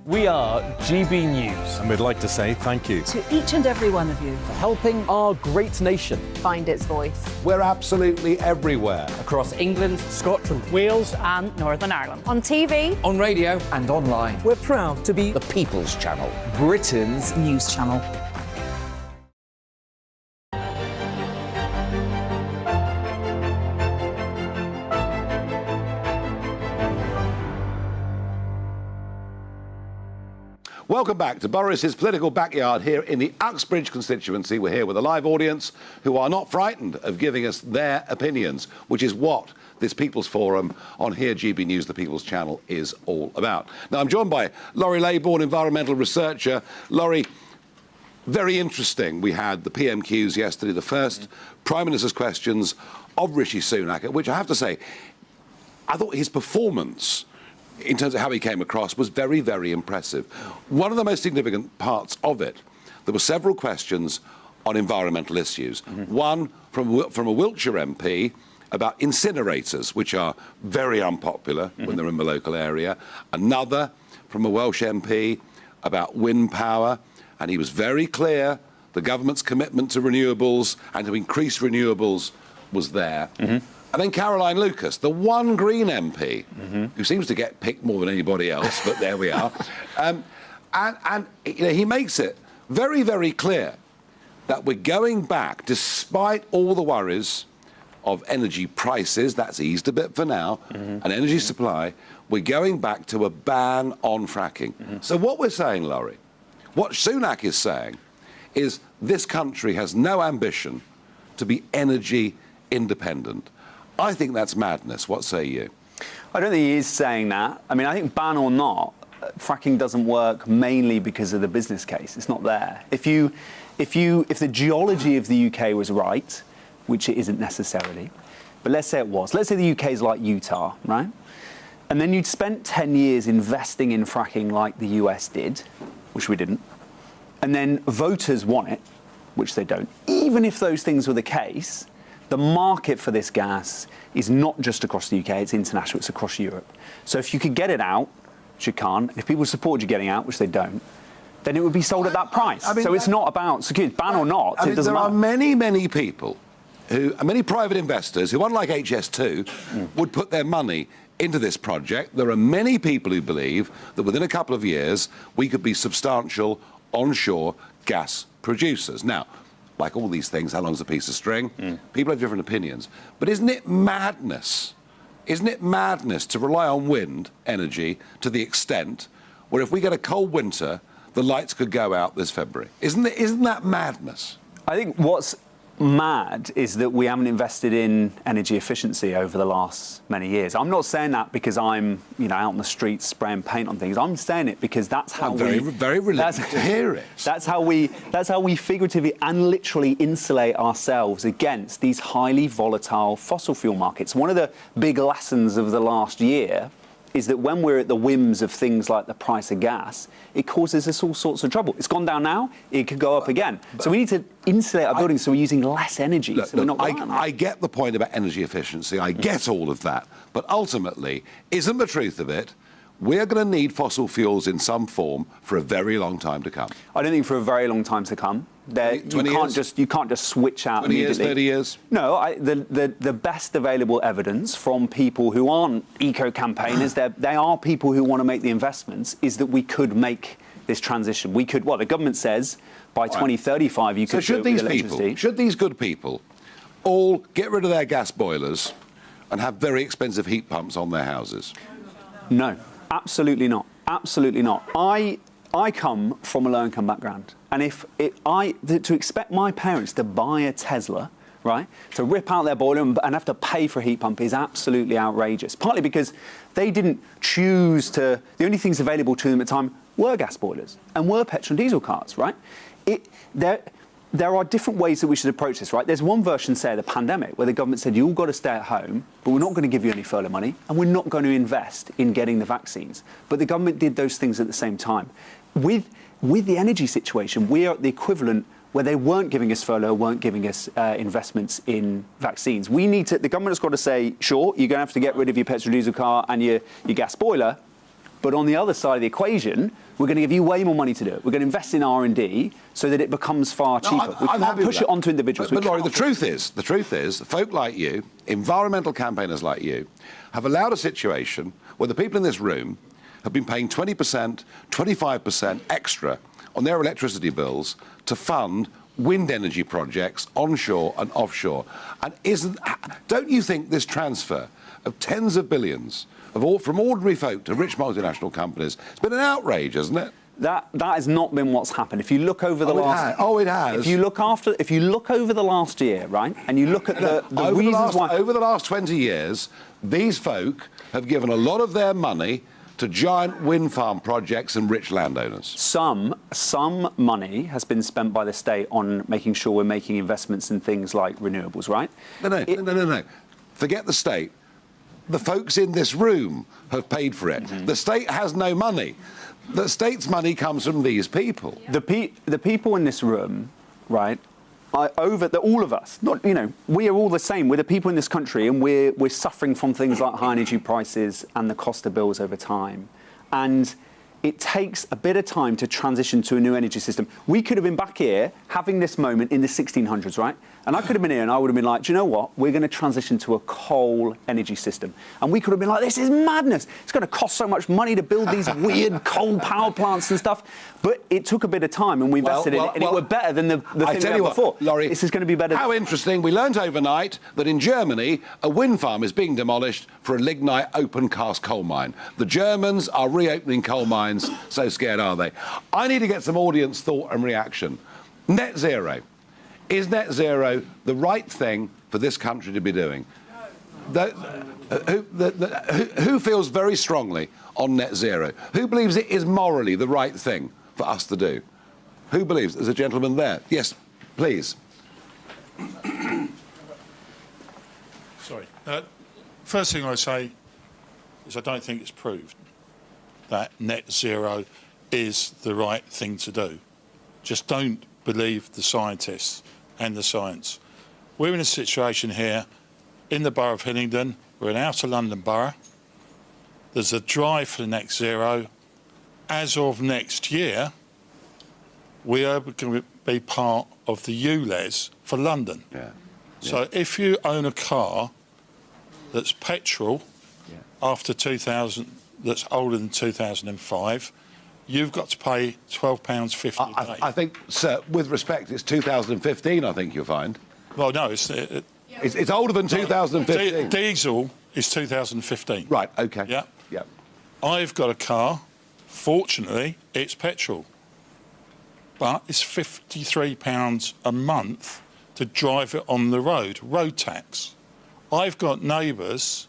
We are GB News. And we'd like to say thank you To each and every one of you. For helping our great nation. Find its voice. We're absolutely everywhere. Across England, Scotland, Wales and Northern Ireland. On TV, On radio, And online. we're proud to be the People's Channel. Britain's news channel. Welcome back to Boris's political backyard here in the Uxbridge constituency. We're here with a live audience who are not frightened of giving us their opinions, which is what this People's Forum on here, GB News, the People's Channel, is all about. Now, I'm joined by Laurie Laybourne, environmental researcher. Laurie, very interesting. We had the PMQs yesterday, the first Prime Minister's questions of Rishi Sunak, which I have to say, I thought his performance in terms of how he came across, was very, very impressive. One of the most significant parts of it, there were several questions on environmental issues. One from a Wiltshire MP about incinerators, which are very unpopular when they're in the local area. Another from a Welsh MP about wind power, and he was very clear the government's commitment to renewables and to increase renewables was there. And then Caroline Lucas, the one Green MP, who seems to get picked more than anybody else, but there we are. And you know, he makes it very, very clear that we're going back, despite all the worries of energy prices, that's eased a bit for now, and energy supply, we're going back to a ban on fracking. So what we're saying, Laurie, what Sunak is saying is this country has no ambition to be energy independent. I think that's madness. What say you? I don't think he is saying that. I mean, I think ban or not, fracking doesn't work mainly because of the business case. It's not there. If the geology of the UK was right, which it isn't necessarily, but let's say it was. Let's say the UK is like Utah, right? And then you'd spent 10 years investing in fracking like the US did, which we didn't. And then voters want it, which they don't. Even if those things were the case, the market for this gas is not just across the UK, it's international, it's across Europe. So if you could get it out, which you can't, if people support you getting out, which they don't, then it would be sold at that price. I mean, so it's not about security, ban or not, it doesn't matter. There are many, many people, many private investors who, unlike HS2, would put their money into this project. There are many people who believe that within a couple of years, we could be substantial onshore gas producers. Now, like all these things, how long's a piece of string? People have different opinions. But isn't it madness? Isn't it madness to rely on wind energy to the extent where if we get a cold winter, the lights could go out this February? Isn't that madness? I think what's mad is that we haven't invested in energy efficiency over the last many years. I'm not saying that because I'm, out on the streets spraying paint on things. I'm saying it because that's how very relieved to hear it. That's how we figuratively and literally insulate ourselves against these highly volatile fossil fuel markets. One of the big lessons of the last year is that when we're at the whims of things like the price of gas, it causes us all sorts of trouble. It's gone down now, it could go up again. So we need to insulate our buildings so we're using less energy. I get the point about energy efficiency. I get all of that. But ultimately, isn't the truth of it, we're going to need fossil fuels in some form for a very long time to come? I don't think for a very long time to come. 20 you can't just switch out 20 years, immediately. 30 years? No, the best available evidence from people who aren't eco-campaigners, they are people who want to make the investments, is that we could make this transition. We could, the government says by 2035 you could. So should these good people all get rid of their gas boilers and have very expensive heat pumps on their houses? No, absolutely not. Absolutely not. I come from a low-income background, and to expect my parents to buy a Tesla, right, to rip out their boiler and have to pay for a heat pump is absolutely outrageous. Partly because they didn't choose to. The only things available to them at the time were gas boilers and were petrol and diesel cars, right? There are different ways that we should approach this, right? There's one version, say, of the pandemic, where the government said, you all got to stay at home, but we're not going to give you any furlough money, and we're not going to invest in getting the vaccines. But the government did those things at the same time. With the energy situation, we are at the equivalent where they weren't giving us furlough, weren't giving us investments in vaccines. The government has got to say, sure, you're going to have to get rid of your petrol diesel car and your gas boiler, but on the other side of the equation, we're going to give you way more money to do it. We're going to invest in R&D so that it becomes far cheaper. We can't push it onto individuals. But Laurie, the truth is, folk like you, environmental campaigners like you, have allowed a situation where the people in this room have been paying 20%, 25% extra on their electricity bills to fund wind energy projects onshore and offshore. And don't you think this transfer of tens of billions from ordinary folk to rich multinational companies, it's been an outrage, hasn't it? That has not been what's happened. If you look over the last... it has. If you look over the last year, right, and you look at the reasons why... Over the last 20 years, these folk have given a lot of their money to giant wind farm projects and rich landowners. Some money has been spent by the state on making sure we're making investments in things like renewables, right? No. Forget the state. The folks in this room have paid for it. The state has no money. The state's money comes from these people. The people in this room, right, all of us, we are all the same. We're the people in this country, and we're suffering from things like high energy prices and the cost of bills over time. And it takes a bit of time to transition to a new energy system. We could have been back here having this moment in the 1600s, right? And I could have been here and I would have been like, do you know what? We're going to transition to a coal energy system. And we could have been like, this is madness. It's going to cost so much money to build these weird coal power plants and stuff. But it took a bit of time, and we invested in it, and it was better than the thing we had before. Laurie, this is going to be better. How interesting. We learnt overnight that in Germany, a wind farm is being demolished for a lignite open cast coal mine. The Germans are reopening coal mines. So scared are they? I need to get some audience thought and reaction. Net zero. Is net zero the right thing for this country to be doing? Who feels very strongly on net zero? Who believes it is morally the right thing for us to do? Who believes? There's a gentleman there. Yes, please. Sorry. First thing I say is I don't think it's proved that net zero is the right thing to do. Just don't believe the scientists and the science. We're in a situation here in the borough of Hillingdon. We're an outer London borough. There's a drive for net zero. As of next year, we are going to be part of the ULEZ for London. So if you own a car that's petrol after 2000, that's older than 2005, you've got to pay £12.50 a day. I think, sir, with respect, it's 2015, I think you'll find. Well, no, it's older than 2015. Diesel is 2015. Right, OK. Yeah. I've got a car. Fortunately, it's petrol. But it's £53 a month to drive it on the road tax. I've got neighbours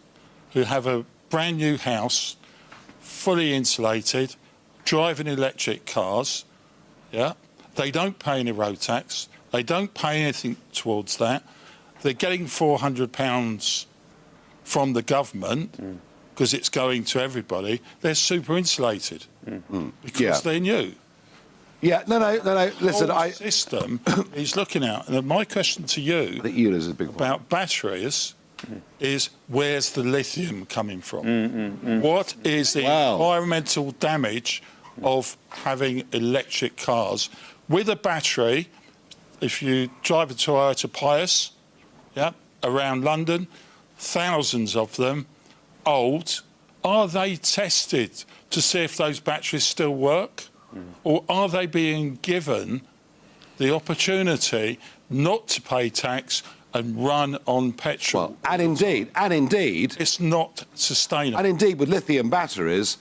who have a brand new house, fully insulated, driving electric cars, They don't pay any road tax. They don't pay anything towards that. They're getting £400 from the government, because it's going to everybody, they're super insulated because they're new. Yeah, no. Listen, the whole system is looking out. And my question to you about batteries is, where's the lithium coming from? What is the environmental damage of having electric cars with a battery? If you drive a Toyota Prius, around London, thousands of them, old, are they tested to see if those batteries still work? Or are they being given the opportunity not to pay tax and run on petrol? Well, and indeed, it's not sustainable. And indeed, with lithium batteries,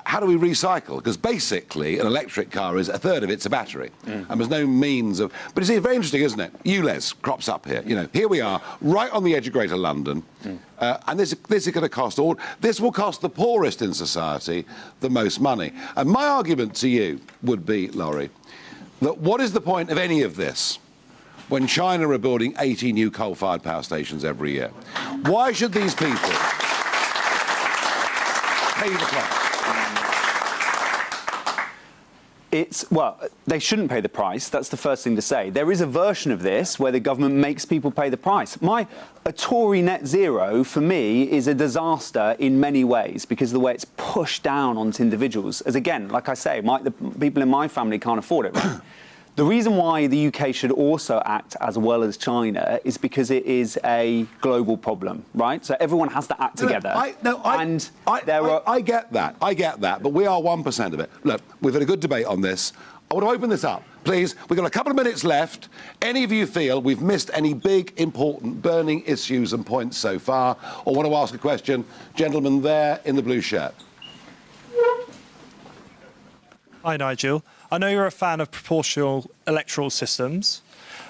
how do we recycle? Because basically, an electric car is a third of it's a battery, and there's no means of. But you see, it's very interesting, isn't it? ULEZ crops up here. Here we are, right on the edge of Greater London, and this is going to cost this will cost the poorest in society the most money. And my argument to you would be, Laurie, that what is the point of any of this when China are building 80 new coal-fired power stations every year? Why should these people pay the price? They shouldn't pay the price. That's the first thing to say. There is a version of this where the government makes people pay the price. A Tory net zero, for me, is a disaster in many ways because of the way it's pushed down onto individuals. As again, like I say, the people in my family can't afford it. Right? The reason why the UK should also act as well as China is because it is a global problem, right? So everyone has to act together. I get that, but we are 1% of it. Look, we've had a good debate on this. I want to open this up, please. We've got a couple of minutes left. Any of you feel we've missed any big, important, burning issues and points so far, or want to ask a question? Gentleman there in the blue shirt. Hi, Nigel. I know you're a fan of proportional electoral systems,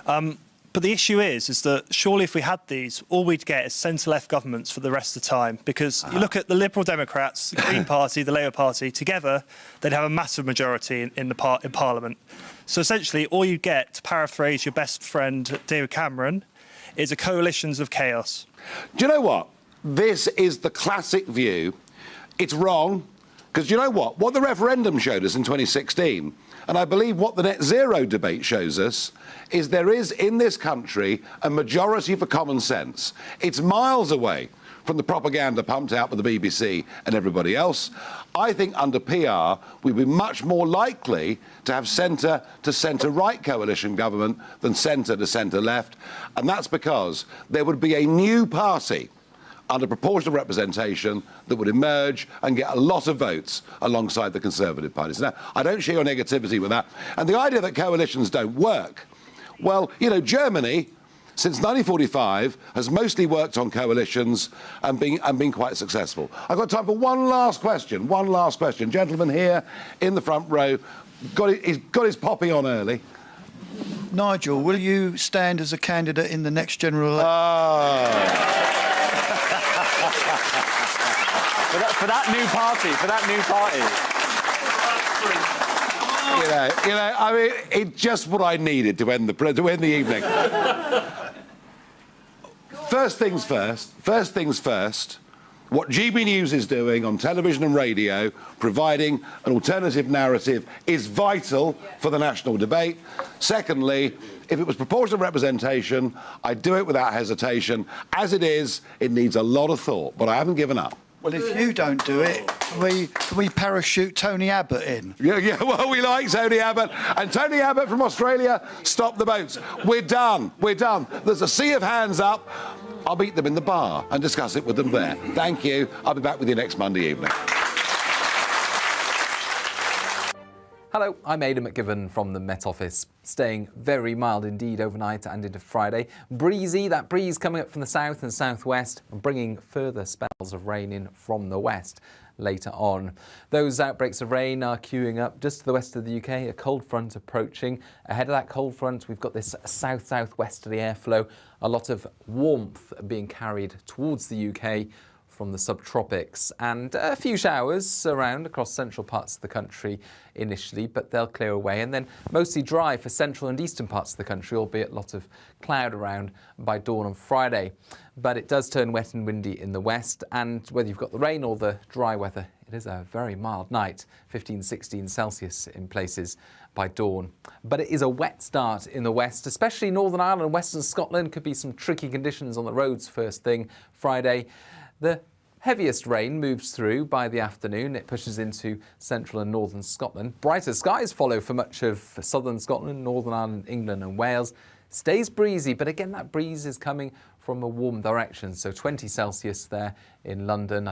but the issue is that surely if we had these, all we'd get is centre-left governments for the rest of the time. Because you look at the Liberal Democrats, the Green Party, the Labour Party, together, they'd have a massive majority in Parliament. So essentially, all you get, to paraphrase your best friend David Cameron, is a coalitions of chaos. Do you know what? This is the classic view. It's wrong. Because you know what? What the referendum showed us in 2016, and I believe what the net zero debate shows us, is there is in this country a majority for common sense. It's miles away from the propaganda pumped out by the BBC and everybody else. I think under PR, we'd be much more likely to have centre-to-centre-right coalition government than centre-to-centre-left, and that's because there would be a new party under proportional representation that would emerge and get a lot of votes alongside the Conservative parties. Now, I don't share your negativity with that. And the idea that coalitions don't work, well, Germany, since 1945, has mostly worked on coalitions and been quite successful. I've got time for one last question. Gentleman here in the front row, he's got his poppy on early. Nigel, will you stand as a candidate in the next general election? For that new party. I mean, it's just what I needed to end the evening. First things first, what GB News is doing on television and radio, providing an alternative narrative, is vital for the national debate. Secondly, if it was proportional representation, I'd do it without hesitation. As it is, it needs a lot of thought, but I haven't given up. Well, if you don't do it, can we parachute Tony Abbott in? Yeah, well, we like Tony Abbott. And Tony Abbott from Australia, stop the boats. We're done. There's a sea of hands up. I'll meet them in the bar and discuss it with them there. Thank you. I'll be back with you next Monday evening. Hello, I'm Aidan McGivern from the Met Office. Staying very mild indeed overnight and into Friday. Breezy, that breeze coming up from the south and southwest, and bringing further spells of rain in from the west later on. Those outbreaks of rain are queuing up just to the west of the UK, a cold front approaching. Ahead of that cold front, we've got this south-southwesterly airflow, a lot of warmth being carried towards the UK from the subtropics, and a few showers around across central parts of the country initially, but they'll clear away, and then mostly dry for central and eastern parts of the country, albeit a lot of cloud around by dawn on Friday. But it does turn wet and windy in the west, and whether you've got the rain or the dry weather, it is a very mild night, 15, 16 Celsius in places by dawn. But it is a wet start in the west, especially Northern Ireland and Western Scotland. Could be some tricky conditions on the roads first thing Friday. The heaviest rain moves through by the afternoon. It pushes into central and northern Scotland. Brighter skies follow for much of southern Scotland, Northern Ireland, England and Wales. Stays breezy, but again, that breeze is coming from a warm direction. So 20 Celsius there in London.